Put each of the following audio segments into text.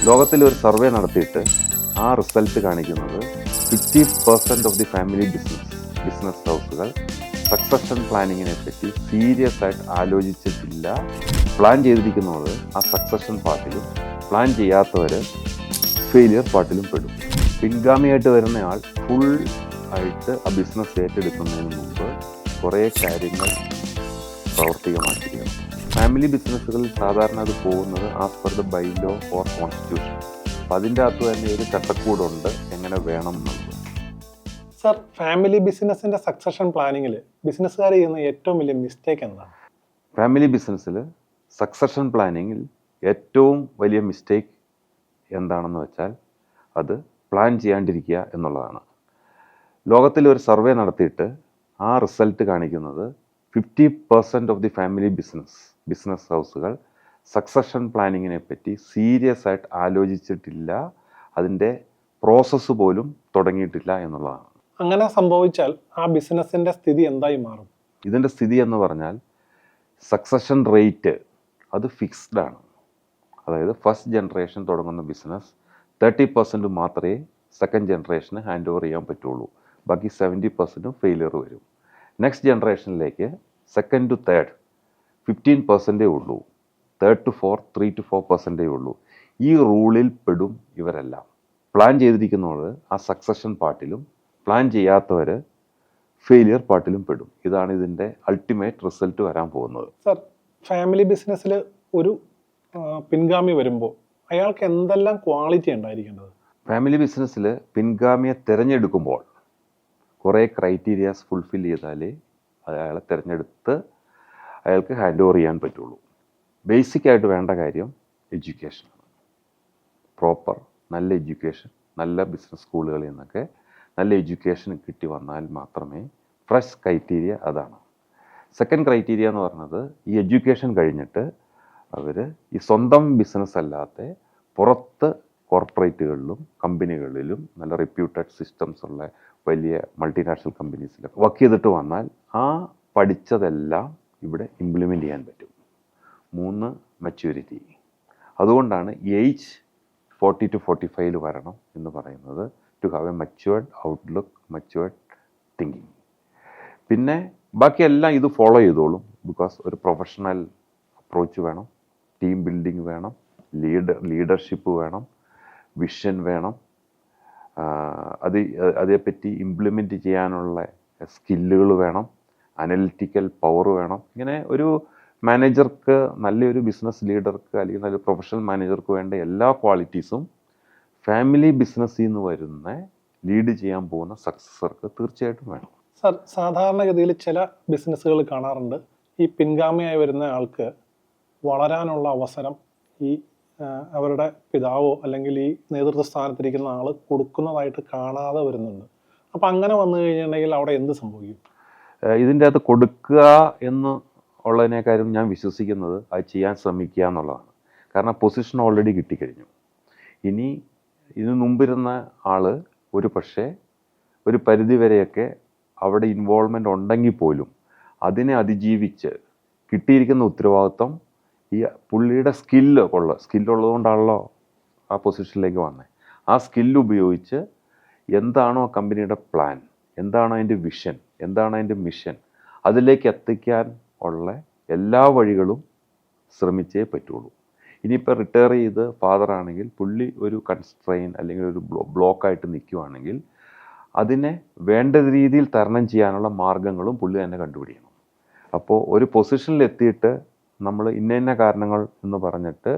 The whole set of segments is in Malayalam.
ലോകത്തിൽ ഒരു സർവേ നടത്തിയിട്ട് ആ റിസൾട്ട് കാണിക്കുന്നത് 50% ഓഫ് ദി ഫാമിലി ബിസിനസ് ഹൗസുകൾ സക്സഷൻ പ്ലാനിങ്ങിനെ പറ്റി സീരിയസ് ആയിട്ട് ആലോചിച്ചിട്ടില്ല. പ്ലാൻ ചെയ്തിരിക്കുന്നവർ ആ സക്സഷൻ പാർട്ടിലും പ്ലാൻ ചെയ്യാത്തവർ ഫെയിലിയർ പാർട്ടിലും പെടും. പിൻഗാമിയായിട്ട് വരുന്നയാൾ ഫുൾ ആയിട്ട് ആ ബിസിനസ് ഏറ്റെടുക്കുന്നതിന് മുമ്പ് കുറേ കാര്യങ്ങൾ പ്രാവർത്തികമാക്കിയിരിക്കണം. ഫാമിലി ബിസിനസ്സുകളിൽ സാധാരണ അത് പോകുന്നത് as per the bylaw or constitution. അപ്പം അതിൻ്റെ അകത്ത് തന്നെ ഒരു ചട്ടക്കൂടുണ്ട് എങ്ങനെ വേണം എന്നുള്ളത്. സർ, ഫാമിലി ബിസിനസിന്റെ സക്സഷൻ പ്ലാനിങ്ങിൽ ബിസിനസ്സുകാർ ചെയ്യുന്ന ഏറ്റവും വലിയ മിസ്റ്റേക്ക് എന്താണ്? ഫാമിലി ബിസിനസ്സിൽ സക്സഷൻ പ്ലാനിങ്ങിൽ ഏറ്റവും വലിയ മിസ്റ്റേക്ക് എന്താണെന്ന് വെച്ചാൽ അത് പ്ലാൻ ചെയ്യാണ്ടിരിക്കുക എന്നുള്ളതാണ്. ലോകത്തിൽ ഒരു സർവേ നടത്തിയിട്ട് ആ റിസൾട്ട് കാണിക്കുന്നത് 50% ഓഫ് ദി ഫാമിലി ബിസിനസ് ഹൗസുകൾ സക്സഷൻ പ്ലാനിങ്ങിനെ പറ്റി സീരിയസ് ആയിട്ട് ആലോചിച്ചിട്ടില്ല, അതിൻ്റെ പ്രോസസ്സ് പോലും തുടങ്ങിയിട്ടില്ല എന്നുള്ളതാണ്. അങ്ങനെ സംഭവിച്ചാൽ ആ ബിസിനസിന്റെ സ്ഥിതി എന്തായി മാറും? ഇതിൻ്റെ സ്ഥിതി എന്ന് പറഞ്ഞാൽ സക്സഷൻ റേറ്റ് അത് ഫിക്സ്ഡ് ആണ്. അതായത് ഫസ്റ്റ് ജനറേഷൻ തുടങ്ങുന്ന ബിസിനസ് 30% മാത്രമേ സെക്കൻഡ് ജനറേഷന് ഹാൻഡ് ഓവർ ചെയ്യാൻ പറ്റുള്ളൂ. ബാക്കി 70% ഫെയിലിയർ വരും. നെക്സ്റ്റ് ജനറേഷനിലേക്ക് സെക്കൻഡ് ടു തേർഡ് 15% ഉള്ളൂ. തേർഡ് ടു ഫോർത്ത് 3 to 4% ഉള്ളൂ. ഈ റൂളിൽ പെടും ഇവരെല്ലാം. പ്ലാൻ ചെയ്തിരിക്കുന്നവർ ആ സക്സഷൻ പാർട്ടിലും പ്ലാൻ ചെയ്യാത്തവർ ഫെയിലിയർ പാർട്ടിലും പെടും. ഇതാണ് ഇതിൻ്റെ അൾട്ടിമേറ്റ് റിസൾട്ട് വരാൻ പോകുന്നത്. സർ, ഫാമിലി ബിസിനസ്സിൽ ഒരു പിൻഗാമി വരുമ്പോൾ അയാൾക്ക് എന്തെല്ലാം ക്വാളിറ്റി ഉണ്ടായിരിക്കേണ്ടത്? ഫാമിലി ബിസിനസ്സിൽ പിൻഗാമിയെ തിരഞ്ഞെടുക്കുമ്പോൾ കുറേ ക്രൈറ്റീരിയാസ് ഫുൾഫിൽ ചെയ്താലേ അയാളെ തിരഞ്ഞെടുത്ത് അയാൾക്ക് ഹാൻഡ് ഓവർ ചെയ്യാൻ പറ്റുള്ളൂ. ബേസിക്കായിട്ട് വേണ്ട കാര്യം എഡ്യൂക്കേഷനാണ്. പ്രോപ്പർ നല്ല എഡ്യൂക്കേഷൻ, നല്ല ബിസിനസ് സ്കൂളുകളിൽ നിന്നൊക്കെ നല്ല എഡ്യൂക്കേഷൻ കിട്ടി വന്നാൽ മാത്രമേ ഫസ്റ്റ് ക്രൈറ്റീരിയ അതാണ്. സെക്കൻഡ് ക്രൈറ്റീരിയ എന്ന് പറയുന്നത് ഈ എഡ്യൂക്കേഷൻ കഴിഞ്ഞിട്ട് അവർ ഈ സ്വന്തം ബിസിനസ് അല്ലാത്ത പുറത്ത് കോർപ്പറേറ്റുകളിലും കമ്പനികളിലും നല്ല റെപ്യൂട്ടഡ് സിസ്റ്റംസ് ഉള്ള വലിയ മൾട്ടിനാഷണൽ കമ്പനീസിലൊക്കെ വർക്ക് ചെയ്തിട്ട് വന്നാൽ ആ പഠിച്ചതെല്ലാം ഇവിടെ ഇംപ്ലിമെൻ്റ് ചെയ്യാൻ പറ്റും. 3 മെച്യൂരിറ്റി. അതുകൊണ്ടാണ് ഏജ് 40 to 45 വരണം എന്ന് പറയുന്നത്. To have a matured outlook, matured thinking. പിന്നെ ബാക്കിയെല്ലാം ഇത് ഫോളോ ചെയ്തോളും. ബിക്കോസ് ഒരു പ്രൊഫഷണൽ അപ്രോച്ച് വേണം, ടീം ബിൽഡിംഗ് വേണം, ലീഡർഷിപ്പ് വേണം, വിഷൻ വേണം, അതേപ്പറ്റി ഇംപ്ലിമെൻറ്റ് ചെയ്യാനുള്ള സ്കില്ലുകൾ വേണം, അനലിറ്റിക്കൽ പവർ വേണം. ഇങ്ങനെ ഒരു മാനേജർക്ക്, നല്ലൊരു ബിസിനസ് ലീഡർക്ക് അല്ലെങ്കിൽ നല്ലൊരു പ്രൊഫഷണൽ മാനേജർക്ക് വേണ്ട എല്ലാ ക്വാളിറ്റീസും ഫാമിലി ബിസിനസ്സിൽ നിന്ന് വരുന്ന ലീഡ് ചെയ്യാൻ പോകുന്ന സക്സസർക്ക് തീർച്ചയായിട്ടും വേണം. സർ, സാധാരണഗതിയിൽ ചില ബിസിനസ്സുകൾ കാണാറുണ്ട്, ഈ പിൻഗാമിയായി വരുന്ന ആൾക്ക് വളരാനുള്ള അവസരം ഈ അവരുടെ പിതാവോ അല്ലെങ്കിൽ ഈ നേതൃത്വ സ്ഥാനത്തിരിക്കുന്ന ആൾ കൊടുക്കുന്നതായിട്ട് കാണാതെ വരുന്നുണ്ട്. അപ്പം അങ്ങനെ വന്നു കഴിഞ്ഞിട്ടുണ്ടെങ്കിൽ അവിടെ എന്ത് സംഭവിക്കും? ഇതിൻ്റെ അകത്ത് കൊടുക്കുക എന്ന് ഉള്ളതിനേക്കാളും ഞാൻ വിശ്വസിക്കുന്നത് അത് ചെയ്യാൻ ശ്രമിക്കുക എന്നുള്ളതാണ്. കാരണം പൊസിഷൻ ഓൾറെഡി കിട്ടിക്കഴിഞ്ഞു. ഇനി ഇതിനു മുമ്പിരുന്ന ആൾ ഒരു പക്ഷേ ഒരു പരിധിവരെയൊക്കെ അവിടെ ഇൻവോൾവ്മെൻ്റ് ഉണ്ടെങ്കിൽ പോലും അതിനെ അതിജീവിച്ച് കിട്ടിയിരിക്കുന്ന ഉത്തരവാദിത്വം ഈ പുള്ളിയുടെ സ്കില്ലുള്ളതുകൊണ്ടാണല്ലോ ആ പൊസിഷനിലേക്ക് വന്നത്. ആ സ്കില്ല് ഉപയോഗിച്ച് എന്താണോ കമ്പനിയുടെ പ്ലാൻ, എന്താണോ അതിൻ്റെ വിഷൻ, എന്താണ് അതിൻ്റെ മിഷൻ, അതിലേക്ക് എത്തിക്കാൻ ഉള്ള എല്ലാ വഴികളും ശ്രമിച്ചേ പറ്റുള്ളൂ. ഇനിയിപ്പോൾ റിട്ടയർ ചെയ്ത് ഫാദറാണെങ്കിൽ പുള്ളി ഒരു കൺസ്ട്രെയിൻ അല്ലെങ്കിൽ ഒരു ബ്ലോക്കായിട്ട് നിൽക്കുവാണെങ്കിൽ അതിനെ വേണ്ട രീതിയിൽ തരണം ചെയ്യാനുള്ള മാർഗങ്ങളും പുള്ളി തന്നെ കണ്ടുപിടിക്കണം. അപ്പോൾ ഒരു പൊസിഷനിൽ എത്തിയിട്ട് നമ്മൾ ഇന്ന കാരണങ്ങൾ എന്ന് പറഞ്ഞിട്ട്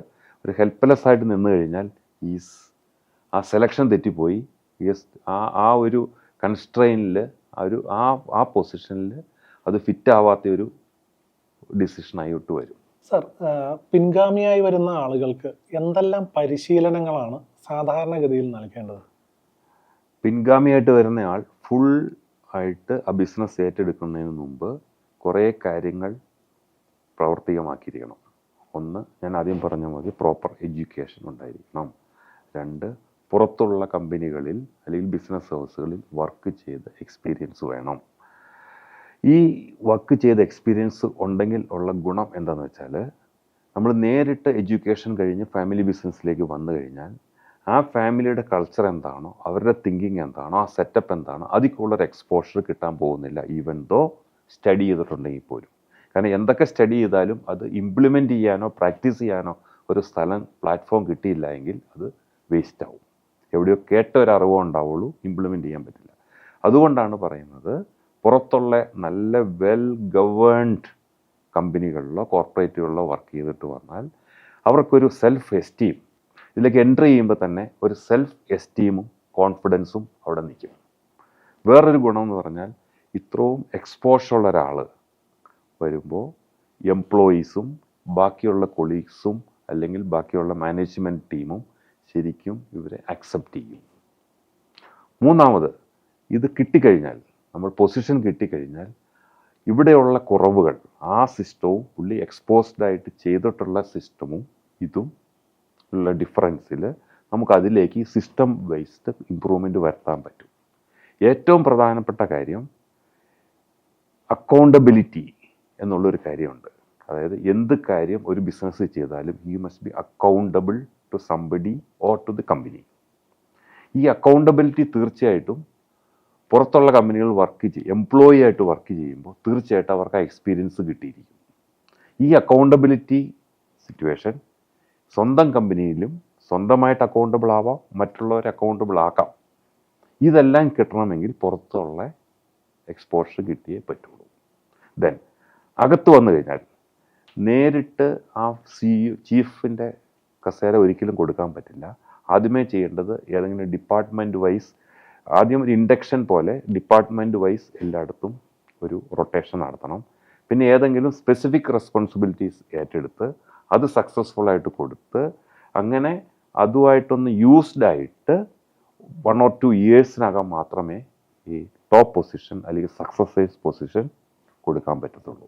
ഒരു ഹെൽപ്ലെസ് ആയിട്ട് നിന്ന് കഴിഞ്ഞാൽ ആ സെലക്ഷൻ തെറ്റിപ്പോയി, ആ ഒരു കൺസ്ട്രെയിനിൽ ആ പൊസിഷനിൽ അത് ഫിറ്റ് ആവാത്ത ഒരു ഡിസിഷനായിട്ട് വരും. സർ, പിൻഗാമിയായി വരുന്ന ആളുകൾക്ക് എന്തെല്ലാം പരിശീലനങ്ങളാണ് സാധാരണഗതിയിൽ നൽകേണ്ടത്? പിൻഗാമിയായിട്ട് വരുന്നയാൾ ഫുൾ ആയിട്ട് ആ ബിസിനസ് ഏറ്റെടുക്കുന്നതിന് മുമ്പ് കുറേ കാര്യങ്ങൾ പ്രാവർത്തികമാക്കിയിരിക്കണം. 1, ഞാൻ ആദ്യം പറഞ്ഞ മതി, പ്രോപ്പർ എഡ്യൂക്കേഷൻ ഉണ്ടായിരിക്കണം. 2, പുറത്തുള്ള കമ്പനികളിൽ അല്ലെങ്കിൽ ബിസിനസ് ഹൗസുകളിൽ വർക്ക് ചെയ്ത എക്സ്പീരിയൻസ് വേണം. ഈ വർക്ക് ചെയ്ത എക്സ്പീരിയൻസ് ഉണ്ടെങ്കിൽ ഉള്ള ഗുണം എന്താണെന്ന് വെച്ചാൽ നമ്മൾ നേരിട്ട് എഡ്യൂക്കേഷൻ കഴിഞ്ഞ് ഫാമിലി ബിസിനസ്സിലേക്ക് വന്നു കഴിഞ്ഞാൽ ആ ഫാമിലിയുടെ കൾച്ചർ എന്താണോ, അവരുടെ തിങ്കിങ് എന്താണോ, ആ സെറ്റപ്പ് എന്താണോ, അതിക്കുള്ളൊരു എക്സ്പോഷർ കിട്ടാൻ പോകുന്നില്ല, ഈവൻ ദോ സ്റ്റഡി ചെയ്തിട്ടുണ്ടെങ്കിൽ പോലും. കാരണം എന്തൊക്കെ സ്റ്റഡി ചെയ്താലും അത് ഇംപ്ലിമെൻ്റ് ചെയ്യാനോ പ്രാക്ടീസ് ചെയ്യാനോ ഒരു സ്ഥലം, പ്ലാറ്റ്ഫോം കിട്ടിയില്ല എങ്കിൽ അത് വേസ്റ്റ് ആവും. എവിടെയോ കേട്ട ഒരു അറിവോ ഉണ്ടാവുള്ളൂ, ഇംപ്ലിമെൻ്റ് ചെയ്യാൻ പറ്റില്ല. അതുകൊണ്ടാണ് പറയുന്നത്, പുറത്തുള്ള നല്ല വെൽ ഗവേൺഡ് കമ്പനികളിലോ കോർപ്പറേറ്റുകളിലോ വർക്ക് ചെയ്തിട്ട് വന്നാൽ അവർക്കൊരു സെൽഫ് എസ്റ്റീം, ഇതിലേക്ക് എൻ്റർ ചെയ്യുമ്പോൾ തന്നെ ഒരു സെൽഫ് എസ്റ്റീമും കോൺഫിഡൻസും അവിടെ നിൽക്കും. വേറൊരു ഗുണമെന്ന് പറഞ്ഞാൽ, ഇത്രയും എക്സ്പോഷർ ഉള്ള ഒരാൾ വരുമ്പോൾ എംപ്ലോയീസും ബാക്കിയുള്ള കൊളീഗ്സും അല്ലെങ്കിൽ ബാക്കിയുള്ള മാനേജ്മെൻറ്റ് ടീമും ശരിക്കും ഇവരെ അക്സെപ്റ്റ് ചെയ്യും. മൂന്നാമത്, ഇത് കിട്ടിക്കഴിഞ്ഞാൽ, നമ്മൾ പൊസിഷൻ കിട്ടിക്കഴിഞ്ഞാൽ ഇവിടെയുള്ള കുറവുകൾ, ആ സിസ്റ്റവും പുള്ളി എക്സ്പോസ്ഡ് ആയിട്ട് ചെയ്തിട്ടുള്ള സിസ്റ്റമും ഇതും ഉള്ള ഡിഫറൻസിൽ നമുക്ക് അതിലേക്ക് സിസ്റ്റം വൈസ്ഡ് ഇമ്പ്രൂവ്മെൻറ്റ് വരുത്താൻ പറ്റും. ഏറ്റവും പ്രധാനപ്പെട്ട കാര്യം അക്കൗണ്ടബിലിറ്റി എന്നുള്ളൊരു കാര്യമുണ്ട്. അതായത് എന്ത് കാര്യം ഒരു ബിസിനസ് ചെയ്താലും he must be accountable to somebody or to the company. ഈ അക്കൗണ്ടബിലിറ്റി തീർച്ചയായിട്ടും പുറത്തുള്ള കമ്പനികൾ വർക്ക് എംപ്ലോയി ആയിട്ട് വർക്ക് ചെയ്യുമ്പോൾ തീർച്ചയായിട്ടും അവർക്ക് ആ എക്സ്പീരിയൻസ് കിട്ടിയിരിക്കും. ഈ അക്കൗണ്ടബിലിറ്റി സിറ്റുവേഷൻ സ്വന്തം കമ്പനിയിലും സ്വന്തമായിട്ട് അക്കൗണ്ടബിൾ ആവാം, മറ്റുള്ളവരെ അക്കൗണ്ടബിൾ ആക്കാം. ഇതെല്ലാം കിട്ടണമെങ്കിൽ പുറത്തുള്ള എക്സ്പോഷർ കിട്ടിയേ പറ്റുള്ളൂ. ദെൻ അകത്ത് വന്നു കഴിഞ്ഞാൽ നേരിട്ട് ആ ചീഫിൻ്റെ കസേര ഒരിക്കലും കൊടുക്കാൻ പറ്റില്ല. ആദ്യമേ ചെയ്യേണ്ടത് ഏതെങ്കിലും ഡിപ്പാർട്ട്മെൻറ്റ് വൈസ്, ആദ്യം ഒരു ഇൻഡക്ഷൻ പോലെ ഡിപ്പാർട്ട്മെൻറ്റ് വൈസ് എല്ലായിടത്തും ഒരു റൊട്ടേഷൻ നടത്തണം. പിന്നെ ഏതെങ്കിലും സ്പെസിഫിക് റെസ്പോൺസിബിലിറ്റീസ് ഏറ്റെടുത്ത് അത് സക്സസ്ഫുള്ളായിട്ട് കൊടുത്ത് അങ്ങനെ അതുമായിട്ടൊന്ന് യൂസ്ഡ് ആയിട്ട് 1 or 2 ഇയേഴ്സിനകം മാത്രമേ ഈ ടോപ്പ് പൊസിഷൻ അല്ലെങ്കിൽ സക്സസേഴ്സ് പൊസിഷൻ കൊടുക്കാൻ പറ്റത്തുള്ളൂ.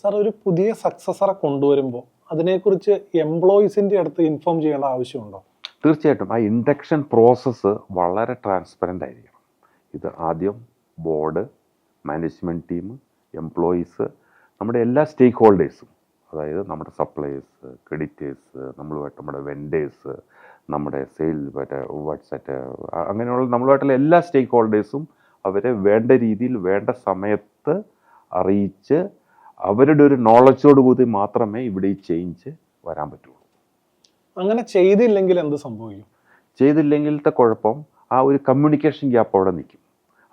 സാർ, ഒരു പുതിയ സക്സസറെ കൊണ്ടുവരുമ്പോൾ അതിനെക്കുറിച്ച് എംപ്ലോയീസിൻ്റെ അടുത്ത് ഇൻഫോം ചെയ്യേണ്ട ആവശ്യമുണ്ടോ? തീർച്ചയായിട്ടും ആ ഇൻഡക്ഷൻ പ്രോസസ്സ് വളരെ ട്രാൻസ്പെറൻ്റ് ആയിരിക്കണം. ഇത് ആദ്യം ബോർഡ്, മാനേജ്മെൻറ്റ് ടീം, എംപ്ലോയീസ്, നമ്മുടെ എല്ലാ സ്റ്റേക്ക് ഹോൾഡേഴ്സും, അതായത് നമ്മുടെ സപ്ലയേഴ്സ്, ക്രെഡിറ്റേഴ്സ്, നമ്മുടെ വെൻഡേഴ്സ്, നമ്മുടെ വാട്സാപ്പ്, അങ്ങനെയുള്ള നമ്മളുമായിട്ടുള്ള എല്ലാ സ്റ്റേക്ക് ഹോൾഡേഴ്സും അവരെ വേണ്ട രീതിയിൽ വേണ്ട സമയത്ത് അറിയിച്ച് അവരുടെ ഒരു നോളജോട് കൂടി മാത്രമേ ഇവിടെ ഈ ചേഞ്ച് വരാൻ പറ്റുള്ളൂ. അങ്ങനെ ചെയ്തില്ലെങ്കിൽ എന്ത് സംഭവിക്കും? ചെയ്തില്ലെങ്കിലത്തെ കുഴപ്പം ആ ഒരു കമ്മ്യൂണിക്കേഷൻ ഗ്യാപ്പ് അവിടെ നിൽക്കും.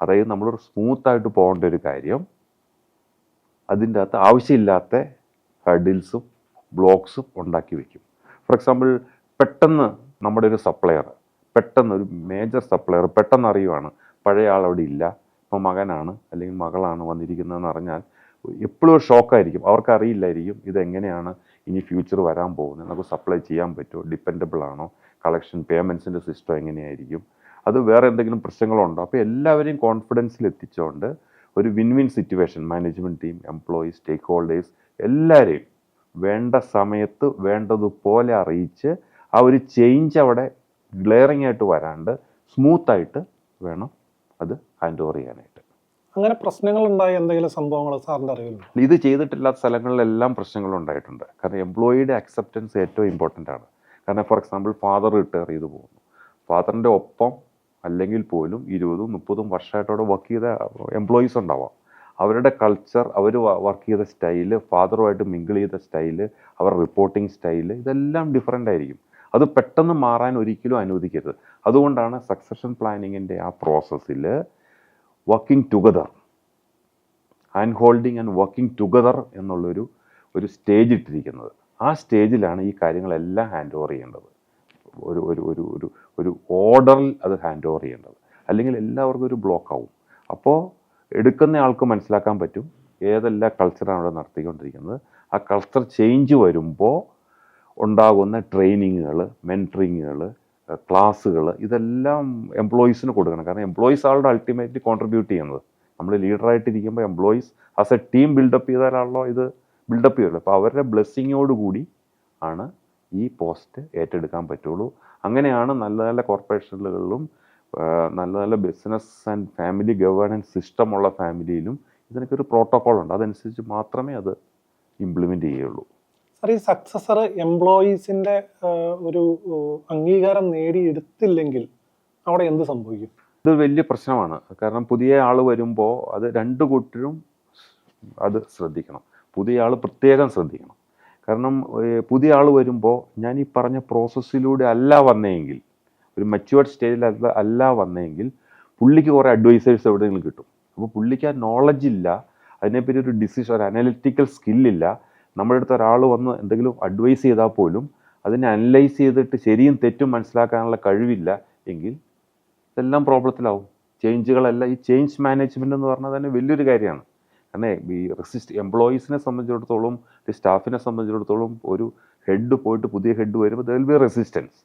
അതായത് നമ്മളൊരു സ്മൂത്തായിട്ട് പോകേണ്ട ഒരു കാര്യം അതിൻ്റെ അകത്ത് ആവശ്യമില്ലാത്ത ഹഡിൽസും ബ്ലോക്സും ഉണ്ടാക്കി വയ്ക്കും. ഫോർ എക്സാമ്പിൾ, പെട്ടെന്ന് നമ്മുടെ ഒരു സപ്ലയർ, പെട്ടെന്ന് ഒരു മേജർ സപ്ലയർ പെട്ടെന്ന് അറിയുവാണ് പഴയ ആൾ അവിടെ ഇല്ല, ഇപ്പോൾ മകനാണ് അല്ലെങ്കിൽ മകളാണ് വന്നിരിക്കുന്നതെന്ന് അറിഞ്ഞാൽ എപ്പോഴും ഒരു ഷോക്കായിരിക്കും. അവർക്ക് അറിയില്ലായിരിക്കും ഇതെങ്ങനെയാണ് ഇനി ഫ്യൂച്ചർ വരാൻ പോകുന്നത്, നമുക്ക് സപ്ലൈ ചെയ്യാൻ പറ്റുമോ, ഡിപ്പെൻഡബിൾ ആണോ, കളക്ഷൻ പേയ്മെൻറ്റ്സിൻ്റെ സിസ്റ്റം എങ്ങനെയായിരിക്കും, അത് വേറെ എന്തെങ്കിലും പ്രശ്നങ്ങളുണ്ടോ. അപ്പോൾ എല്ലാവരെയും കോൺഫിഡൻസിൽ എത്തിച്ചുകൊണ്ട് ഒരു win win situation, management team, employees, stakeholders എല്ലാവരെയും വേണ്ട സമയത്ത് വേണ്ടതുപോലെ അറിയിച്ച് ആ ഒരു ചേഞ്ച് അവിടെ ഗ്ലെയറിംഗ് ആയിട്ട് വരാണ്ട് സ്മൂത്തായിട്ട് വേണം അത് ഹാൻഡ് ഓവർ ചെയ്യാനായിട്ട്. അങ്ങനെ പ്രശ്നങ്ങളുണ്ടായ എന്തെങ്കിലും സംഭവങ്ങൾ സാറിൻ്റെ അറിവിലുണ്ടോ? ഇത് ചെയ്തിട്ടില്ലാത്ത സ്ഥലങ്ങളിലെല്ലാം പ്രശ്നങ്ങളുണ്ടായിട്ടുണ്ട്. കാരണം എംപ്ലോയിയുടെ അക്സെപ്റ്റൻസ് ഏറ്റവും ഇമ്പോർട്ടൻ്റ് ആണ്. കാരണം ഫോർ എക്സാമ്പിൾ, ഫാദർ റിട്ടയർ ചെയ്ത് പോകുന്നു, ഫാദറിൻ്റെ ഒപ്പം അല്ലെങ്കിൽ പോലും 20-30 വർഷമായിട്ടവിടെ വർക്ക് ചെയ്ത എംപ്ലോയീസ് ഉണ്ടാവാം. അവരുടെ കൾച്ചർ, അവർ വർക്ക് ചെയ്ത സ്റ്റൈല്, ഫാദറുമായിട്ട് മിങ്കിൾ ചെയ്ത സ്റ്റൈല്, അവരുടെ റിപ്പോർട്ടിംഗ് സ്റ്റൈല്, ഇതെല്ലാം ഡിഫറെൻ്റ് ആയിരിക്കും. അത് പെട്ടെന്ന് മാറാൻ ഒരിക്കലും അനുവദിക്കരുത്. അതുകൊണ്ടാണ് സക്സഷൻ പ്ലാനിങ്ങിൻ്റെ ആ പ്രോസസ്സിൽ working together, hand holding and working together എന്നുള്ളൊരു സ്റ്റേജ് ഇട്ടിരിക്കുന്നത്. ആ സ്റ്റേജിലാണ് ഈ കാര്യങ്ങളെല്ലാം ഹാൻഡ് ഓവർ ചെയ്യേണ്ടത്. ഒരു ഓർഡറിൽ അത് ഹാൻഡ് ഓവർ ചെയ്യേണ്ടത്. അല്ലെങ്കിൽ എല്ലാവർക്കും ഒരു ബ്ലോക്ക് ആവും. അപ്പോൾ എടുക്കുന്ന ആൾക്ക് മനസ്സിലാക്കാൻ പറ്റും ഏതെല്ലാം കൾച്ചറാണ് അവിടെ നടത്തിക്കൊണ്ടിരിക്കുന്നത്. ആ കൾച്ചർ ചേഞ്ച് വരുമ്പോൾ ഉണ്ടാകുന്ന ട്രെയിനിങ്ങുകൾ, മെൻറ്ററിങ്ങുകൾ, ക്ലാസ്സുകൾ, ഇതെല്ലാം എംപ്ലോയീസിന് കൊടുക്കണം. കാരണം എംപ്ലോയീസ് ആളുടെ അൾട്ടിമേറ്റ്ലി കോൺട്രിബ്യൂട്ട് ചെയ്യുന്നത്. നമ്മൾ ലീഡറായിട്ടിരിക്കുമ്പോൾ employees as a team build up ചെയ്താലാണല്ലോ ഇത് ബിൽഡപ്പ് ചെയ്യുള്ളൂ. അപ്പോൾ അവരുടെ ബ്ലെസ്സിങ്ങോടുകൂടി ആണ് ഈ പോസ്റ്റ് ഏറ്റെടുക്കാൻ പറ്റുള്ളൂ. അങ്ങനെയാണ് നല്ല നല്ല കോർപ്പറേഷനുകളിലും നല്ല നല്ല ബിസിനസ് ആൻഡ് ഫാമിലി ഗവേണൻസ് സിസ്റ്റമുള്ള ഫാമിലിയിലും ഇതിനൊക്കെ ഒരു പ്രോട്ടോക്കോൾ ഉണ്ട്. അതനുസരിച്ച് മാത്രമേ അത് ഇംപ്ലിമെൻ്റ് ചെയ്യുള്ളൂ. സാർ, ഈ സക്സസർ എംപ്ലോയീസിന്റെ ഒരു അംഗീകാരം നേടിയെടുത്തില്ലെങ്കിൽ അവിടെ എന്ത് സംഭവിക്കും? ഇത് വലിയ പ്രശ്നമാണ്. കാരണം പുതിയ ആൾ വരുമ്പോൾ അത് രണ്ട് കൂട്ടരും അത് ശ്രദ്ധിക്കണം. പുതിയ ആൾ പ്രത്യേകം ശ്രദ്ധിക്കണം. കാരണം പുതിയ ആൾ വരുമ്പോൾ ഞാൻ ഈ പറഞ്ഞ പ്രോസസ്സിലൂടെ അല്ല വന്നതെങ്കിൽ, ഒരു മച്യൂർഡ് സ്റ്റേജിൽ അല്ല വന്നതെങ്കിൽ പുള്ളിക്ക് കുറേ അഡ്വൈസേഴ്സ് എവിടെയെങ്കിലും കിട്ടും. അപ്പോൾ പുള്ളിക്ക് ആ നോളജ് ഇല്ല, അതിനെപ്പറ്റി ഒരു ഡിസിഷൻ, ഒരു അനലിറ്റിക്കൽ സ്കില്ലില്ല. നമ്മുടെ അടുത്ത് ഒരാൾ വന്ന് എന്തെങ്കിലും അഡ്വൈസ് ചെയ്താൽ പോലും അതിനെ അനലൈസ് ചെയ്തിട്ട് ശരിയും തെറ്റും മനസ്സിലാക്കാനുള്ള കഴിവില്ല എങ്കിൽ ഇതെല്ലാം പ്രോബ്ലത്തിലാവും. ചേഞ്ചുകളെല്ലാം, ഈ ചേഞ്ച് മാനേജ്മെൻറ്റ് എന്ന് പറഞ്ഞാൽ തന്നെ വലിയൊരു കാര്യമാണ്. കാരണം ഈ എംപ്ലോയീസിനെ സംബന്ധിച്ചിടത്തോളം, സ്റ്റാഫിനെ സംബന്ധിച്ചിടത്തോളം ഒരു ഹെഡ് പോയിട്ട് പുതിയ ഹെഡ് വരുമ്പോൾ ദർ വിൽ ബി റെസിസ്റ്റൻസ്.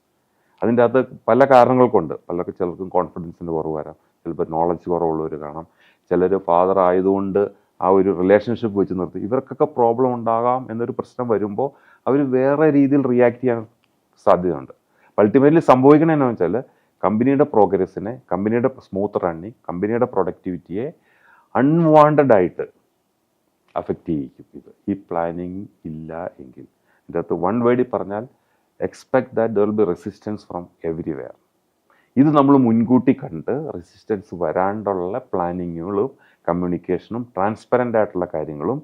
അതിൻ്റെ അകത്ത് പല കാരണങ്ങൾ കൊണ്ട്, ചിലർക്കും കോൺഫിഡൻസിൻ്റെ കുറവ് വരാം, ചിലപ്പോൾ നോളജ് കുറവുള്ളവർ കാണാം, ചിലർ ഫാദർ ആയതുകൊണ്ട് ആ ഒരു റിലേഷൻഷിപ്പ് വെച്ച് നിർത്തി, ഇവർക്കൊക്കെ പ്രോബ്ലം ഉണ്ടാകാം. എന്നൊരു പ്രശ്നം വരുമ്പോൾ അവർ വേറെ രീതിയിൽ റിയാക്ട് ചെയ്യാൻ സാധ്യതയുണ്ട്. അൾട്ടിമേറ്റ്ലി സംഭവിക്കണമെന്ന് വെച്ചാൽ കമ്പനിയുടെ പ്രോഗ്രസ്സിനെ, കമ്പനിയുടെ സ്മൂത്ത് റണ്ണിങ്, കമ്പനിയുടെ പ്രൊഡക്ടിവിറ്റിയെ അൺവാണ്ടഡ് ആയിട്ട് അഫക്റ്റ് ചെയ്യിക്കും ഇത്, ഈ പ്ലാനിങ് ഇല്ല എങ്കിൽ. ഇതിൻ്റെ അകത്ത് വൺ വേർഡിൽ പറഞ്ഞാൽ expect that there will be resistance from everywhere. ഇത് നമ്മൾ മുൻകൂട്ടി കണ്ട് റെസിസ്റ്റൻസ് വരാണ്ടുള്ള പ്ലാനിങ്ങുകളും കമ്മ്യൂണിക്കേഷനും ട്രാൻസ്പെറൻ്റ് ആയിട്ടുള്ള കാര്യങ്ങളും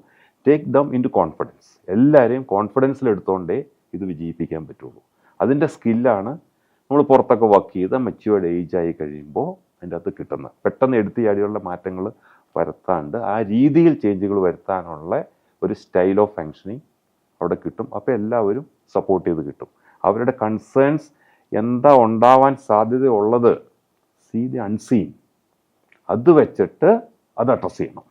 take them into confidence. എല്ലാവരെയും കോൺഫിഡൻസിലെടുത്തോണ്ടേ ഇത് വിജയിപ്പിക്കാൻ പറ്റുള്ളൂ. അതിൻ്റെ സ്കില്ലാണ് നമ്മൾ പുറത്തൊക്കെ വർക്ക് ചെയ്ത് മച്യൂർഡ് ഏജ് ആയി കഴിയുമ്പോൾ അതിൻ്റെ അകത്ത് കിട്ടുന്നത്. പെട്ടെന്ന് എടുത്തു ചാടിയുള്ള മാറ്റങ്ങൾ വരുത്താണ്ട് ആ രീതിയിൽ ചേഞ്ചുകൾ വരുത്താനുള്ള ഒരു സ്റ്റൈൽ ഓഫ് ഫങ്ഷനിങ് അവിടെ കിട്ടും. അപ്പോൾ എല്ലാവരും സപ്പോർട്ട് ചെയ്ത് കിട്ടും. അവരുടെ കൺസേൺസ് എന്താ ഉണ്ടാവാൻ സാധ്യതയുള്ളത്, സീ ദി അൺസീൻ, അത് വെച്ചിട്ട് അത് അഡ്രസ്സ് ചെയ്യണം.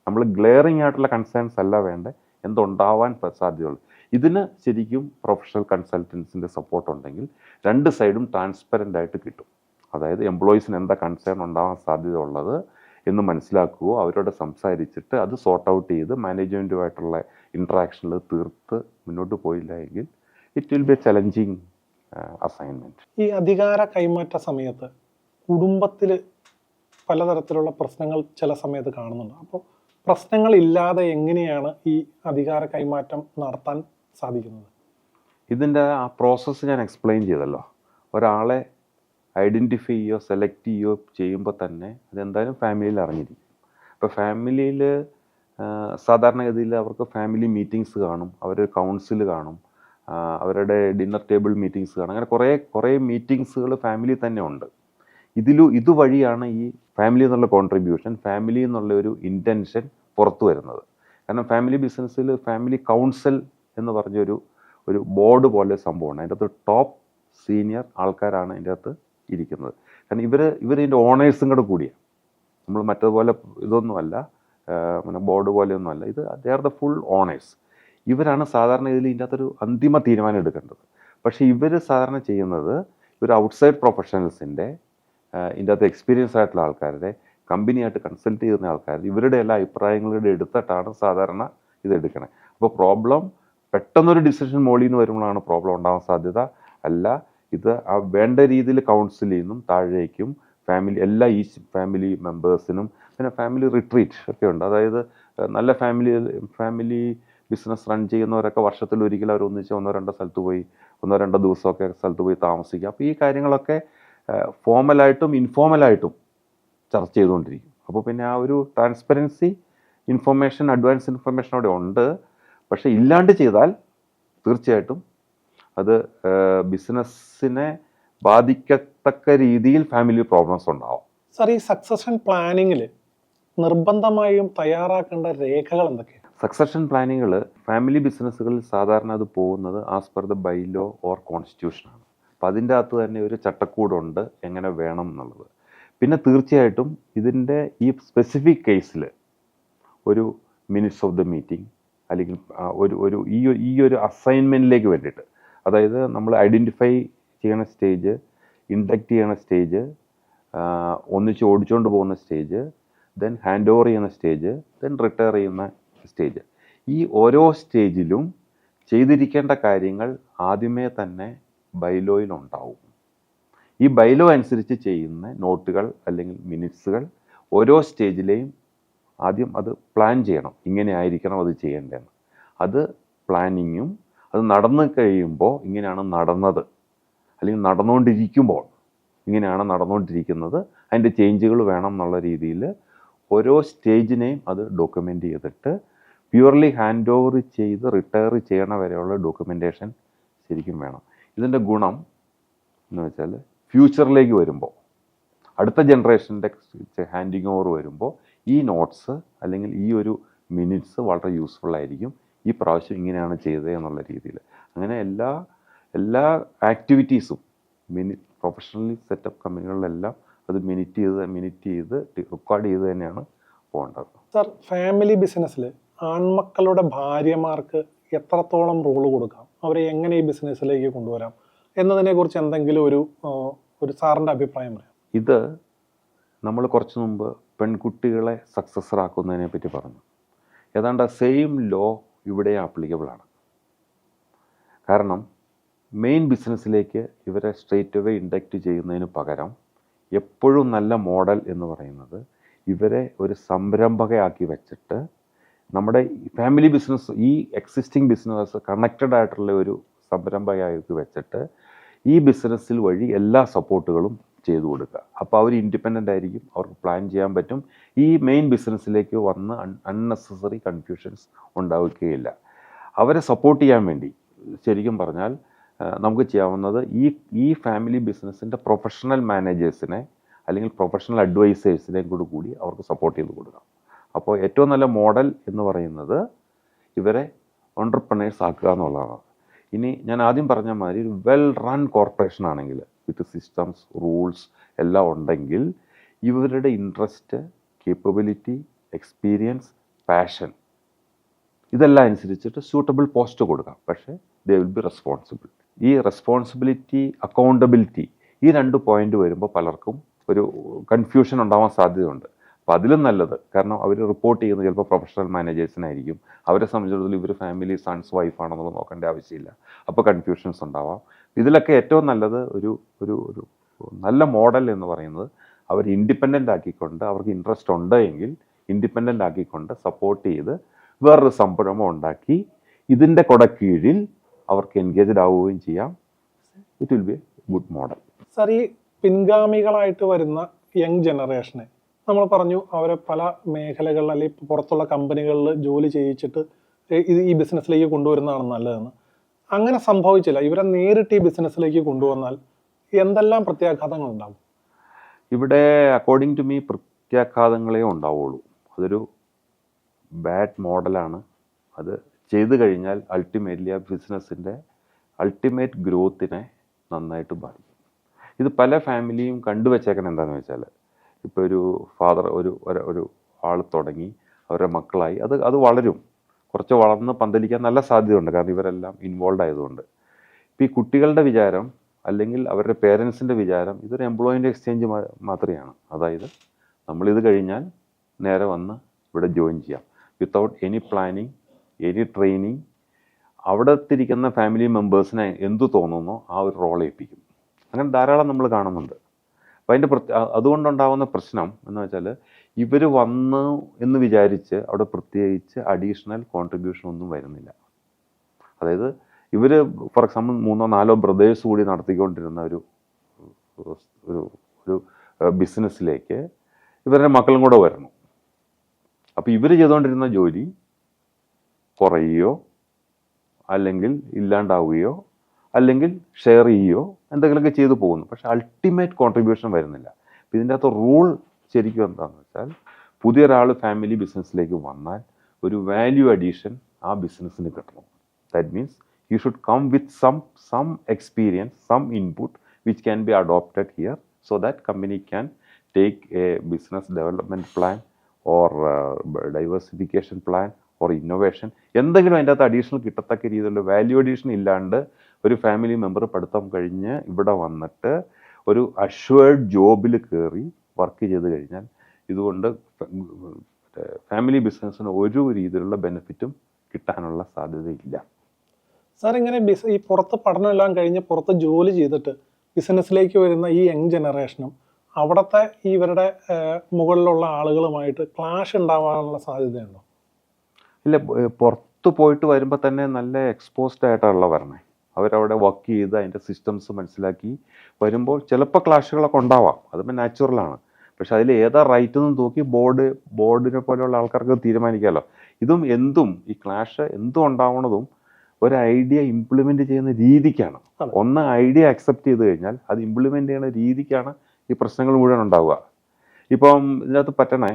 നമ്മൾ ഗ്ലെയറിങ് ആയിട്ടുള്ള കൺസേൺസ് അല്ല വേണ്ടേ, എന്തുണ്ടാവാൻ സാധ്യതയുള്ളൂ. ഇതിന് ശരിക്കും പ്രൊഫഷണൽ കൺസൾട്ടൻസിൻ്റെ സപ്പോർട്ട് ഉണ്ടെങ്കിൽ രണ്ട് സൈഡും ട്രാൻസ്പെറൻ്റ് ആയിട്ട് കിട്ടും. അതായത് എംപ്ലോയീസിന് എന്താ കൺസേൺ ഉണ്ടാവാൻ സാധ്യത ഉള്ളത് എന്ന് മനസ്സിലാക്കുകയോ അവരോട് സംസാരിച്ചിട്ട് അത് സോർട്ട് ഔട്ട് ചെയ്ത് മാനേജ്മെൻറ്റുമായിട്ടുള്ള ഇൻട്രാക്ഷനിൽ തീർത്ത് മുന്നോട്ട് പോയില്ല എങ്കിൽ it will be A challenging assignment. ഈ അധികാര കൈമാറ്റ സമയത്ത് കുടുംബത്തിൽ പലതരത്തിലുള്ള പ്രശ്നങ്ങൾ ചില സമയത്ത് കാണുന്നുണ്ട്. അപ്പോൾ പ്രശ്നങ്ങളില്ലാതെ എങ്ങനെയാണ് ഈ അധികാര കൈമാറ്റം നടത്താൻ സാധിക്കുന്നത്? ഇതിൻ്റെ ആ പ്രോസസ്സ് ഞാൻ എക്സ്പ്ലെയിൻ ചെയ്തല്ലോ. ഒരാളെ ഐഡൻറ്റിഫൈ ചെയ്യുകയോ സെലക്ട് ചെയ്യുകയോ ചെയ്യുമ്പോൾ തന്നെ അതെന്തായാലും ഫാമിലിയിൽ അറിഞ്ഞിരിക്കും. അപ്പോൾ ഫാമിലിയിൽ സാധാരണഗതിയിൽ അവർക്ക് ഫാമിലി മീറ്റിങ്സ് കാണും, അവർ കൗൺസിൽ കാണും, അവരുടെ ഡിന്നർ ടേബിൾ മീറ്റിങ്സ് കാണും. അങ്ങനെ കുറേ മീറ്റിങ്സുകൾ ഫാമിലി തന്നെ ഉണ്ട്. ഇതുവഴിയാണ് ഈ ഫാമിലി എന്നുള്ള കോൺട്രിബ്യൂഷൻ, ഫാമിലി എന്നുള്ള ഒരു ഇൻറ്റൻഷൻ പുറത്തു വരുന്നത്. കാരണം ഫാമിലി ബിസിനസ്സിൽ ഫാമിലി കൗൺസിൽ എന്ന് പറഞ്ഞൊരു ബോർഡ് പോലെ സംഭവമാണ്. അതിൻ്റെ അകത്ത് ടോപ്പ് സീനിയർ ആൾക്കാരാണ് ഇതിൻ്റെ അകത്ത് ഇരിക്കുന്നത്. കാരണം ഇതിൻ്റെ ഓണേഴ്സും കൂടെ കൂടിയാണ്. നമ്മൾ മറ്റതുപോലെ ഇതൊന്നുമല്ല, പിന്നെ ബോർഡ് പോലെയൊന്നുമല്ല, ഇത് they are the full owners. ഇവരാണ് സാധാരണ ഇതിൻ്റെ അകത്തൊരു അന്തിമ തീരുമാനം എടുക്കേണ്ടത്. പക്ഷേ ഇവർ സാധാരണ ചെയ്യുന്നത് ഒരു ഔട്ട്സൈഡ് പ്രൊഫഷണൽസിൻ്റെ, ഇതിൻ്റെ അകത്ത് എക്സ്പീരിയൻസ് ആയിട്ടുള്ള ആൾക്കാരുടെ, കമ്പനിയായിട്ട് കൺസൾട്ട് ചെയ്യുന്ന ആൾക്കാർ, ഇവരുടെ എല്ലാ അഭിപ്രായങ്ങളുടെ എടുത്തിട്ടാണ് സാധാരണ ഇത് എടുക്കണേ. അപ്പോൾ പ്രോബ്ലം പെട്ടെന്നൊരു ഡിസിഷൻ മോളിൽ നിന്ന് വരുമ്പോഴാണ് പ്രോബ്ലം ഉണ്ടാകാൻ സാധ്യത. അല്ല, ഇത് ആ വേണ്ട രീതിയിൽ കൗൺസിൽ ചെയ്യുന്നു, താഴേക്കും എല്ലാ ഈ ഫാമിലി മെമ്പേഴ്സിനും. പിന്നെ ഫാമിലി റിട്രീറ്റ് ഒക്കെ ഉണ്ട്. അതായത് നല്ല ഫാമിലി ബിസിനസ് റൺ ചെയ്യുന്നവരൊക്കെ വർഷത്തിൽ ഒരിക്കൽ അവർ ഒന്നിച്ച് 1-2 ദിവസമൊക്കെ സ്ഥലത്ത് പോയി താമസിക്കുക. അപ്പോൾ ഈ കാര്യങ്ങളൊക്കെ ഫോമലായിട്ടും ഇൻഫോമലായിട്ടും ചർച്ച ചെയ്തുകൊണ്ടിരിക്കും. അപ്പോൾ പിന്നെ ആ ഒരു ട്രാൻസ്പെറൻസി, ഇൻഫർമേഷൻ, അഡ്വാൻസ് ഇൻഫർമേഷൻ അവിടെ ഉണ്ട്. പക്ഷേ ഇല്ലാണ്ട് ചെയ്താൽ തീർച്ചയായിട്ടും അത് ബിസിനസ്സിനെ ബാധിക്കത്തക്ക രീതിയിൽ ഫാമിലി പ്രോബ്ലംസ് ഉണ്ടാവും. സാർ, ഈ സക്സഷൻ പ്ലാനിങ്ങിൽ നിർബന്ധമായും തയ്യാറാക്കേണ്ട രേഖകൾ എന്തൊക്കെയാണ്? സക്സഷൻ പ്ലാനിങ്ങൾ ഫാമിലി ബിസിനസ്സുകളിൽ സാധാരണ അത് പോകുന്നത് as per the bylaw or കോൺസ്റ്റിറ്റ്യൂഷനാണ്. അപ്പോൾ അതിൻ്റെ അകത്ത് തന്നെ ഒരു ചട്ടക്കൂടുണ്ട് എങ്ങനെ വേണം എന്നുള്ളത്. പിന്നെ തീർച്ചയായിട്ടും ഇതിൻ്റെ ഈ സ്പെസിഫിക് കേസിൽ ഒരു മിനിറ്റ്സ് ഓഫ് ദ മീറ്റിംഗ്, അല്ലെങ്കിൽ ഈ ഒരു അസൈൻമെൻറ്റിലേക്ക് വേണ്ടിയിട്ട്, അതായത് നമ്മൾ ഐഡൻറ്റിഫൈ ചെയ്യണ സ്റ്റേജ്, ഇൻഡക്റ്റ് ചെയ്യണ സ്റ്റേജ്, ഒന്നിച്ച് ഓടിച്ചുകൊണ്ട് പോകുന്ന സ്റ്റേജ്, ദെൻ ഹാൻഡ് ഓവർ ചെയ്യുന്ന സ്റ്റേജ്, ദെൻ റിട്ടയർ ചെയ്യുന്ന സ്റ്റേജ്. ഈ ഓരോ സ്റ്റേജിലും ചെയ്തിരിക്കേണ്ട കാര്യങ്ങൾ ആദ്യമേ തന്നെ ബൈലോയിലുണ്ടാവും. ഈ ബൈലോ അനുസരിച്ച് ചെയ്യുന്ന നോട്ടുകൾ അല്ലെങ്കിൽ മിനിറ്റ്സുകൾ ഓരോ സ്റ്റേജിലെയും ആദ്യം അത് പ്ലാൻ ചെയ്യണം. ഇങ്ങനെ ആയിരിക്കണം അത് ചെയ്യേണ്ടതെന്ന്. അത് പ്ലാനിങ്ങും അത് നടന്നു കഴിയുമ്പോൾ ഇങ്ങനെയാണ് നടന്നത്, അല്ലെങ്കിൽ നടന്നുകൊണ്ടിരിക്കുമ്പോൾ ഇങ്ങനെയാണ് നടന്നുകൊണ്ടിരിക്കുന്നത്, അതിൻ്റെ ചേഞ്ചുകൾ വേണം എന്നുള്ള രീതിയിൽ ഓരോ സ്റ്റേജിനെയും അത് ഡോക്യുമെൻ്റ് ചെയ്തിട്ട് പ്യുവർലി ഹാൻഡ് ഓവർ ചെയ്ത് റിട്ടയർ ചെയ്യണ വരെയുള്ള ഡോക്യുമെൻറ്റേഷൻ ശരിക്കും വേണം. ഇതിൻ്റെ ഗുണം എന്ന് വെച്ചാൽ ഫ്യൂച്ചറിലേക്ക് വരുമ്പോൾ, അടുത്ത ജനറേഷൻ്റെ ഹാൻഡിങ് ഓവർ വരുമ്പോൾ ഈ നോട്ട്സ് അല്ലെങ്കിൽ ഈ ഒരു മിനിറ്റ്സ് വളരെ യൂസ്ഫുൾ ആയിരിക്കും. ഈ പ്രാവശ്യം ഇങ്ങനെയാണ് ചെയ്തത് എന്നുള്ള രീതിയിൽ. അങ്ങനെ എല്ലാ ആക്ടിവിറ്റീസും പ്രൊഫഷണലി സെറ്റപ്പ് കമ്പനികളിലെല്ലാം അത് മിനിറ്റ് ചെയ്ത് റെക്കോർഡ് ചെയ്ത് തന്നെയാണ് പോകേണ്ടത്. സർ, ഫാമിലി ബിസിനസ്സിൽ ആൺമക്കളുടെ ഭാര്യമാർക്ക് എത്രത്തോളം റോള് കൊടുക്കാം, അവരെ എങ്ങനെ ഈ ബിസിനസ്സിലേക്ക് കൊണ്ടുവരാം എന്നതിനെക്കുറിച്ച് എന്തെങ്കിലും ഒരു സാറിൻ്റെ അഭിപ്രായം പറയാം. ഇത് നമ്മൾ കുറച്ച് മുമ്പ് പെൺകുട്ടികളെ സക്സസർ ആക്കുന്നതിനെ പറ്റി പറഞ്ഞു. ഏതാണ്ട് സെയിം ലോ ഇവിടെ ആപ്ലിക്കബിൾ ആണ്. കാരണം മെയിൻ ബിസിനസ്സിലേക്ക് ഇവരെ സ്ട്രെയിറ്റ് അവേ ഇൻഡക്റ്റ് ചെയ്യുന്നതിന് പകരം എപ്പോഴും നല്ല മോഡൽ എന്ന് പറയുന്നത് ഇവരെ ഒരു സംരംഭകയാക്കി വെച്ചിട്ട് നമ്മുടെ ഫാമിലി ബിസിനസ്, ഈ എക്സിസ്റ്റിംഗ് ബിസിനസ് കണക്റ്റഡ് ആയിട്ടുള്ള ഒരു സംരംഭകയാക്കി വെച്ചിട്ട് ഈ ബിസിനസ്സിൽ വഴി എല്ലാ സപ്പോർട്ടുകളും ചെയ്തു കൊടുക്കുക. അപ്പോൾ അവർ ഇൻഡിപെൻഡൻ്റ് ആയിരിക്കും, അവർക്ക് പ്ലാൻ ചെയ്യാൻ പറ്റും. ഈ മെയിൻ ബിസിനസ്സിലേക്ക് വന്ന് അൺനെസസറി കൺഫ്യൂഷൻസ് ഉണ്ടാവുകയില്ല. അവരെ സപ്പോർട്ട് ചെയ്യാൻ വേണ്ടി ശരിക്കും പറഞ്ഞാൽ നമുക്ക് ചെയ്യാവുന്നത് ഈ ഫാമിലി ബിസിനസ്സിൻ്റെ പ്രൊഫഷണൽ മാനേജേഴ്സിനെ അല്ലെങ്കിൽ പ്രൊഫഷണൽ അഡ്വൈസേഴ്സിനെയും കൂടി അവർക്ക് സപ്പോർട്ട് ചെയ്ത് കൊടുക്കാം. അപ്പോൾ ഏറ്റവും നല്ല മോഡൽ എന്ന് പറയുന്നത് ഇവരെ ഓൺട്രപ്രണേഴ്സ് ആക്കുക എന്നുള്ളതാണ്. ഇനി ഞാൻ ആദ്യം പറഞ്ഞ മാതിരി ഒരു വെൽ റൺ കോർപ്പറേഷൻ ആണെങ്കിൽ വിത്ത് സിസ്റ്റംസ്, റൂൾസ് എല്ലാം ഉണ്ടെങ്കിൽ ഇവരുടെ ഇൻട്രസ്റ്റ്, കേപ്പബിലിറ്റി, എക്സ്പീരിയൻസ്, പാഷൻ ഇതെല്ലാം അനുസരിച്ചിട്ട് സ്യൂട്ടബിൾ പോസ്റ്റ് കൊടുക്കാം. പക്ഷേ ദേ വിൽ ബി റെസ്പോൺസിബിൾ. ഈ റെസ്പോൺസിബിലിറ്റി, അക്കൗണ്ടബിലിറ്റി, ഈ 2 പോയിന്റ് വരുമ്പോൾ പലർക്കും ഒരു കൺഫ്യൂഷൻ ഉണ്ടാവാൻ സാധ്യതയുണ്ട്. അപ്പോൾ അതിലും നല്ലത്, കാരണം അവർ റിപ്പോർട്ട് ചെയ്യുന്നത് ചിലപ്പോൾ പ്രൊഫഷണൽ മാനേജേഴ്സിനായിരിക്കും. അവരെ സംബന്ധിച്ചിടത്തോളം ഇവർ ഫാമിലി, സൺസ്, വൈഫാണെന്നുള്ളത് നോക്കേണ്ട ആവശ്യമില്ല. അപ്പോൾ കൺഫ്യൂഷൻസ് ഉണ്ടാവാം. ഇതിലൊക്കെ ഏറ്റവും നല്ലത് ഒരു നല്ല മോഡൽ എന്ന് പറയുന്നത് അവർ ഇൻഡിപെൻഡൻ്റ് ആക്കിക്കൊണ്ട്, അവർക്ക് ഇൻട്രസ്റ്റ് ഉണ്ട് എങ്കിൽ ഇൻഡിപെൻഡൻ്റ് ആക്കിക്കൊണ്ട് സപ്പോർട്ട് ചെയ്ത് വേറൊരു സംരംഭം ഉണ്ടാക്കി ഇതിൻ്റെ കൊടക്കീഴിൽ അവർക്ക് എൻഗേജ്ഡ് ആവുകയും ചെയ്യാം. It will be A good model. Sir, ഈ പിൻഗാമികളായിട്ട് വരുന്ന യങ് ജനറേഷനെ നമ്മൾ പറഞ്ഞു അവരെ പല മേഖലകളിൽ അല്ലെങ്കിൽ പുറത്തുള്ള കമ്പനികളിൽ ജോലി ചെയ്യിച്ചിട്ട് ഈ ബിസിനസ്സിലേക്ക് കൊണ്ടുവരുന്നതാണ് നല്ലതെന്ന്. അങ്ങനെ സംഭവിച്ചില്ല, ഇവരെ നേരിട്ട് ഈ ബിസിനസ്സിലേക്ക് കൊണ്ടുവന്നാൽ എന്തെല്ലാം പ്രത്യാഘാതങ്ങൾ ഉണ്ടാകും? ഇവിടെ അക്കോർഡിംഗ് ടു മീ പ്രത്യാഘാതങ്ങളേ ഉണ്ടാവുള്ളൂ. അതൊരു ബാഡ് മോഡലാണ്. അത് ചെയ്തു കഴിഞ്ഞാൽ അൾട്ടിമേറ്റ്ലി ആ ബിസിനസ്സിൻ്റെ അൾട്ടിമേറ്റ് ഗ്രോത്തിനെ നന്നായിട്ട് ബാധിക്കും. ഇത് പല ഫാമിലിയും കണ്ടുവച്ചേക്കണം. എന്താണെന്ന് വെച്ചാൽ ഇപ്പോൾ ഒരു ഫാദർ ഒരു ആൾ തുടങ്ങി, അവരുടെ മക്കളായി, അത് വളരും, കുറച്ച് വളർന്ന് പന്തലിക്കാൻ നല്ല സാധ്യതയുണ്ട്. കാരണം ഇവരെല്ലാം ഇൻവോൾവ് ആയതുകൊണ്ട്. ഇപ്പോൾ ഈ കുട്ടികളുടെ വിചാരം അല്ലെങ്കിൽ അവരുടെ പേരൻസിൻ്റെ വിചാരം ഇതൊരു എംപ്ലോയിൻ്റെ എക്സ്ചേഞ്ച് മാത്രമാണ്. അതായത് നമ്മളിത് കഴിഞ്ഞാൽ നേരെ വന്ന് ഇവിടെ ജോയിൻ ചെയ്യാം without any planning, any training. അവിടെ തിരിക്കുന്ന ഫാമിലി മെമ്പേഴ്സിനെ എന്തു തോന്നുന്നോ ആ ഒരു റോൾ ഏൽപ്പിക്കും. അങ്ങനെ ധാരാളം നമ്മൾ കാണുന്നുണ്ട്. അപ്പോൾ അതിൻ്റെ അതുകൊണ്ടുണ്ടാകുന്ന പ്രശ്നം എന്ന് വെച്ചാൽ ഇവർ വന്നു എന്ന് വിചാരിച്ച് അവിടെ പ്രത്യേകിച്ച് അഡീഷണൽ കോൺട്രിബ്യൂഷൻ ഒന്നും വരുന്നില്ല. അതായത് ഇവർ ഫോർ എക്സാമ്പിൾ 3-4 ബ്രദേഴ്സ് കൂടി നടത്തിക്കൊണ്ടിരുന്ന ഒരു ബിസിനസ്സിലേക്ക് ഇവരുടെ മക്കളും കൂടെ വരണം. അപ്പോൾ ഇവർ ചെയ്തുകൊണ്ടിരുന്ന ജോലി കുറയുകയോ അല്ലെങ്കിൽ ഇല്ലാണ്ടാവുകയോ അല്ലെങ്കിൽ ഷെയർ ചെയ്യുകയോ എന്തെങ്കിലുമൊക്കെ ചെയ്തു പോകുന്നു. പക്ഷേ അൾട്ടിമേറ്റ് കോൺട്രിബ്യൂഷൻ വരുന്നില്ല. അപ്പോൾ ഇതിൻ്റെ അകത്ത് റൂൾ ശരിക്കും എന്താണെന്ന് വെച്ചാൽ പുതിയൊരാൾ ഫാമിലി ബിസിനസ്സിലേക്ക് വന്നാൽ ഒരു വാല്യൂ അഡീഷൻ ആ ബിസിനസ്സിന് കിട്ടണം. That means you should come with some experience, some input which can be adopted here so that company can take a business development plan or diversification plan or innovation. എന്തെങ്കിലും അതിൻ്റെ അകത്ത് അഡീഷണൽ കിട്ടത്തക്ക രീതിയിലുള്ള വാല്യൂ അഡീഷൻ ഇല്ലാണ്ട് ഒരു ഫാമിലി മെമ്പർ പഠിത്തം കഴിഞ്ഞ് ഇവിടെ വന്നിട്ട് ഒരു അഷ്വേർഡ് ജോബിൽ കയറി വർക്ക് ചെയ്ത് കഴിഞ്ഞാൽ ഇതുകൊണ്ട് ഫാമിലി ബിസിനസ്സിന് ഒരു രീതിയിലുള്ള ബെനിഫിറ്റും കിട്ടാനുള്ള സാധ്യതയില്ല. സാർ, ഇങ്ങനെ ഈ പുറത്ത് പഠനമെല്ലാം കഴിഞ്ഞ് പുറത്ത് ജോലി ചെയ്തിട്ട് ബിസിനസ്സിലേക്ക് വരുന്ന ഈ യങ് ജനറേഷനും അവിടുത്തെ ഇവരുടെ മുകളിലുള്ള ആളുകളുമായിട്ട് ക്ലാഷ് ഉണ്ടാവാനുള്ള സാധ്യതയുണ്ടോ? ഇല്ല, പുറത്ത് പോയിട്ട് വരുമ്പോൾ തന്നെ നല്ല എക്സ്പോസ്ഡ് ആയിട്ടാണല്ലോ വരണേ. അവരവിടെ വർക്ക് ചെയ്ത് അതിൻ്റെ സിസ്റ്റംസ് മനസ്സിലാക്കി വരുമ്പോൾ ചിലപ്പോൾ ക്ലാഷുകളൊക്കെ ഉണ്ടാവാം, അതിപ്പോൾ നാച്ചുറലാണ്. പക്ഷെ അതിൽ ഏതാ റൈറ്റ് എന്ന് നോക്കി ബോർഡിനെ പോലെയുള്ള ആൾക്കാർക്ക് തീരുമാനിക്കാമല്ലോ. എന്തും ഈ ക്ലാഷ് എന്തും ഉണ്ടാവണതും ഒരു ഐഡിയ ഇംപ്ലിമെൻ്റ് ചെയ്യുന്ന രീതിക്കാണ്. ഒന്ന് ഐഡിയ അക്സെപ്റ്റ് ചെയ്ത് കഴിഞ്ഞാൽ അത് ഇംപ്ലിമെൻ്റ് ചെയ്യുന്ന രീതിക്കാണ് ഈ പ്രശ്നങ്ങൾ മുഴുവൻ ഉണ്ടാവുക. ഇപ്പം ഇതിനകത്ത് പറ്റണേ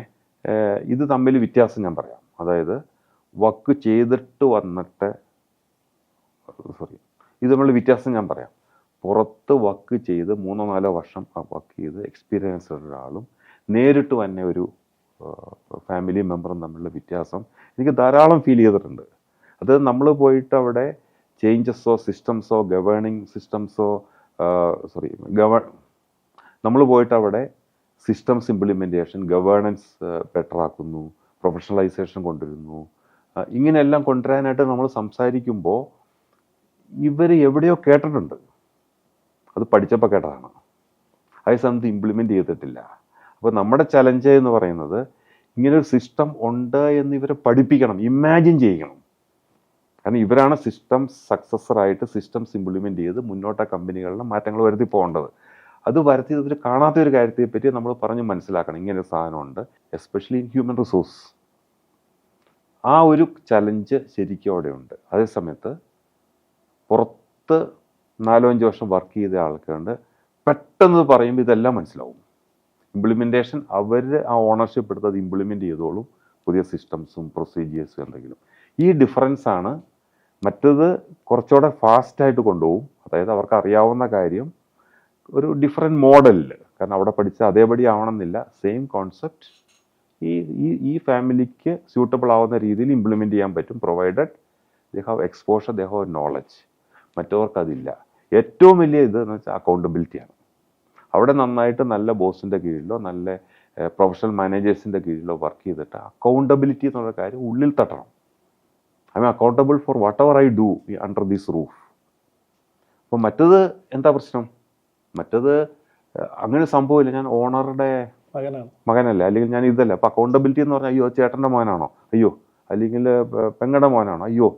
ഇത് തമ്മിൽ വ്യത്യാസം ഞാൻ പറയാം. അതായത് വർക്ക് ചെയ്തിട്ട് വന്നിട്ട് ഇത് തമ്മിൽ വ്യത്യാസം ഞാൻ പറയാം. പുറത്ത് വർക്ക് ചെയ്ത് 3-4 വർഷം വർക്ക് ചെയ്ത് എക്സ്പീരിയൻസ് ഒരാളും നേരിട്ട് തന്നെ ഒരു ഫാമിലി മെമ്പറും തമ്മിലുള്ള വ്യത്യാസം എനിക്ക് ധാരാളം ഫീൽ ചെയ്തിട്ടുണ്ട്. അത് നമ്മൾ പോയിട്ട് അവിടെ ചേഞ്ചസോ സിസ്റ്റംസോ ഗവേണിങ് സിസ്റ്റംസോ നമ്മൾ പോയിട്ട് അവിടെ സിസ്റ്റംസ് ഇംപ്ലിമെൻറ്റേഷൻ ഗവേണൻസ് ബെറ്റർ ആക്കുന്നു, പ്രൊഫഷണലൈസേഷൻ കൊണ്ടുവരുന്നു, ഇങ്ങനെയെല്ലാം കൊണ്ടുവരാനായിട്ട് നമ്മൾ സംസാരിക്കുമ്പോൾ ഇവർ എവിടെയോ കേട്ടിട്ടുണ്ട്, അത് പഠിച്ചപ്പോൾ കേട്ടതാണ്, അതേ സമയത്ത് ഇംപ്ലിമെൻ്റ് ചെയ്തിട്ടില്ല. അപ്പോൾ നമ്മുടെ ചലഞ്ച് എന്ന് പറയുന്നത് ഇങ്ങനൊരു സിസ്റ്റം ഉണ്ട് എന്ന് ഇവരെ പഠിപ്പിക്കണം, ഇമാജിൻ ചെയ്യിക്കണം. കാരണം ഇവരാണ് സിസ്റ്റംസ് സക്സസറായിട്ട് സിസ്റ്റംസ് ഇംപ്ലിമെൻ്റ് ചെയ്ത് മുന്നോട്ട കമ്പനികളിലെ മാറ്റങ്ങൾ വരുത്തി പോകേണ്ടത്. അത് വരുത്തി ഇവർ കാണാത്ത ഒരു കാര്യത്തെപ്പറ്റി നമ്മൾ പറഞ്ഞ് മനസ്സിലാക്കണം. ഇങ്ങനെ ഒരു സാധനമുണ്ട്, എസ്പെഷ്യലി ഇൻ ഹ്യൂമൻ റിസോഴ്സ്. ആ ഒരു ചലഞ്ച് ശരിക്കും അവിടെ ഉണ്ട്. അതേസമയത്ത് പുറത്ത് 4-5 വർഷം വർക്ക് ചെയ്ത ആൾക്കാരുണ്ട്, പെട്ടെന്ന് പറയുമ്പോൾ ഇതെല്ലാം മനസ്സിലാവും. ഇംപ്ലിമെൻറ്റേഷൻ അവർ ആ ഓണർഷിപ്പ് എടുത്ത് അത് ഇംപ്ലിമെൻ്റ് ചെയ്തോളും, പുതിയ സിസ്റ്റംസും പ്രൊസീജിയേഴ്സും എന്തെങ്കിലും. ഈ ഡിഫറൻസാണ്. മറ്റത് കുറച്ചുകൂടെ ഫാസ്റ്റായിട്ട് കൊണ്ടുപോകും. അതായത് അവർക്ക് അറിയാവുന്ന കാര്യം ഒരു ഡിഫറെൻറ്റ് മോഡലിൽ, കാരണം അവിടെ പഠിച്ച അതേപടി ആവണമെന്നില്ല, സെയിം കോൺസെപ്റ്റ് ഈ ഫാമിലിക്ക് സ്യൂട്ടബിൾ ആവുന്ന രീതിയിൽ ഇംപ്ലിമെൻ്റ് ചെയ്യാൻ പറ്റും, provided they have exposure, they have knowledge. മറ്റവർക്ക് അതില്ല. ഏറ്റവും വലിയ ഇത് എന്ന് വെച്ചാൽ അക്കൗണ്ടബിലിറ്റിയാണ്. അവിടെ നന്നായിട്ട് നല്ല ബോസിൻ്റെ കീഴിലോ നല്ല പ്രൊഫഷണൽ മാനേജേഴ്സിൻ്റെ കീഴിലോ വർക്ക് ചെയ്തിട്ട് അക്കൗണ്ടബിലിറ്റി എന്നുള്ള കാര്യം ഉള്ളിൽ തട്ടണം. I'm accountable for whatever I do under this roof. അപ്പോൾ മറ്റത് എന്താ പ്രശ്നം? മറ്റത് അങ്ങനെ സംഭവമില്ല, ഞാൻ ഓണറുടെ മകനല്ല, അല്ലെങ്കിൽ ഞാൻ ഇതല്ല. അപ്പോൾ അക്കൗണ്ടബിലിറ്റി എന്ന് പറഞ്ഞാൽ അയ്യോ ചേട്ടൻ്റെ മോനാണോ, അയ്യോ അല്ലെങ്കിൽ പെങ്ങളുടെ മോനാണോ, അയ്യോ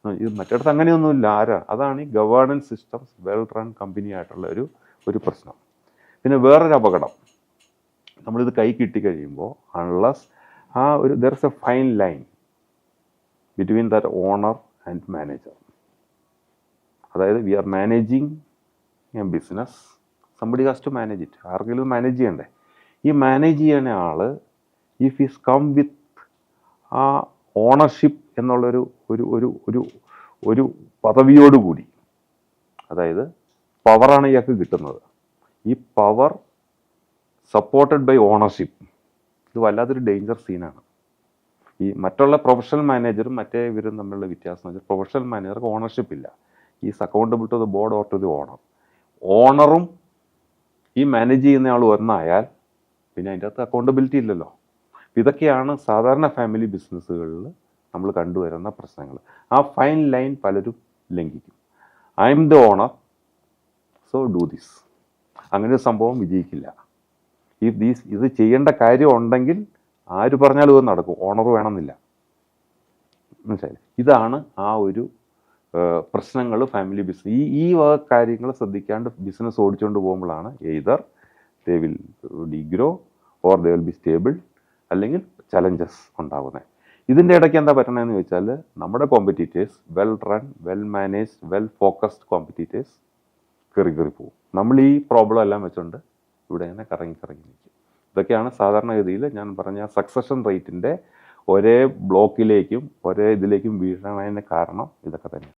ഇത് മറ്റിടത്ത് അങ്ങനെയൊന്നുമില്ല. അതാണ് ഈ governance systems well run company ആയിട്ടുള്ള ഒരു പ്രശ്നം. പിന്നെ വേറൊരു അപകടം, നമ്മളിത് കൈ കിട്ടിക്കഴിയുമ്പോൾ unless there is a fine line between that owner and manager. അതായത് we are managing a business, somebody has to manage it. ആർക്കെങ്കിലും മാനേജ് ചെയ്യണ്ടേ? ഈ മാനേജ് ചെയ്യുന്ന ആൾ ഇഫ് ഈസ് കം വിത്ത് ആ ഓണർഷിപ്പ് എന്നുള്ളൊരു ഒരു പദവിയോടുകൂടി, അതായത് പവറാണ് ഇയാൾക്ക് കിട്ടുന്നത്, ഈ പവർ സപ്പോർട്ടഡ് ബൈ ഓണർഷിപ്പ്, ഇത് വല്ലാത്തൊരു ഡേഞ്ചർ സീനാണ്. ഈ മറ്റുള്ള പ്രൊഫഷണൽ മാനേജറും മറ്റേ ഇവരും തമ്മിലുള്ള വ്യത്യാസം എന്ന് വെച്ചാൽ പ്രൊഫഷണൽ മാനേജർക്ക് ഓണർഷിപ്പ് ഇല്ല, is accountable to the board or to the owner. ഓണറും ഈ മാനേജ് ചെയ്യുന്ന ആൾ ഒന്നായാൽ പിന്നെ അതിൻ്റെ അകത്ത് അക്കൗണ്ടബിലിറ്റി ഇല്ലല്ലോ. ഇതൊക്കെയാണ് സാധാരണ ഫാമിലി ബിസിനസ്സുകളിൽ നമ്മൾ കണ്ടുവരുന്ന പ്രശ്നങ്ങൾ. ആ ഫൈൻ ലൈൻ പലരും ലംഘിക്കും. I'm the owner so do this. അങ്ങനെ ഒരു സംഭവം വിജയിക്കില്ല. ഇത് ചെയ്യേണ്ട കാര്യം ഉണ്ടെങ്കിൽ ആര് പറഞ്ഞാലും ഇത് നടക്കും, ഓണർ വേണമെന്നില്ല. മനസ്സിലായില്ലേ? ഇതാണ് ആ ഒരു പ്രശ്നങ്ങൾ ഫാമിലി ബിസിനസ്. ഈ വക കാര്യങ്ങൾ ശ്രദ്ധിക്കാണ്ട് ബിസിനസ് ഓടിച്ചുകൊണ്ട് പോകുമ്പോഴാണ് either they will degrow or they will be stable, അല്ലെങ്കിൽ ചലഞ്ചസ് ഉണ്ടാകുന്നത്. ഇതിൻ്റെ ഇടയ്ക്ക് എന്താ പറ്റണമെന്ന് ചോദിച്ചാൽ നമ്മുടെ competitors well run, well managed, well focused competitors കയറി പോകും. നമ്മൾ ഈ പ്രോബ്ലം എല്ലാം വെച്ചുകൊണ്ട് ഇവിടെ ഇങ്ങനെ കറങ്ങി നിൽക്കും. ഇതൊക്കെയാണ് സാധാരണഗതിയിൽ ഞാൻ പറഞ്ഞ സക്സഷൻ റേറ്റിൻ്റെ ഒരേ ബ്ലോക്കിലേക്കും ഒരേ ഇതിലേക്കും വീഴണതിന് കാരണം ഇതൊക്കെ തന്നെ.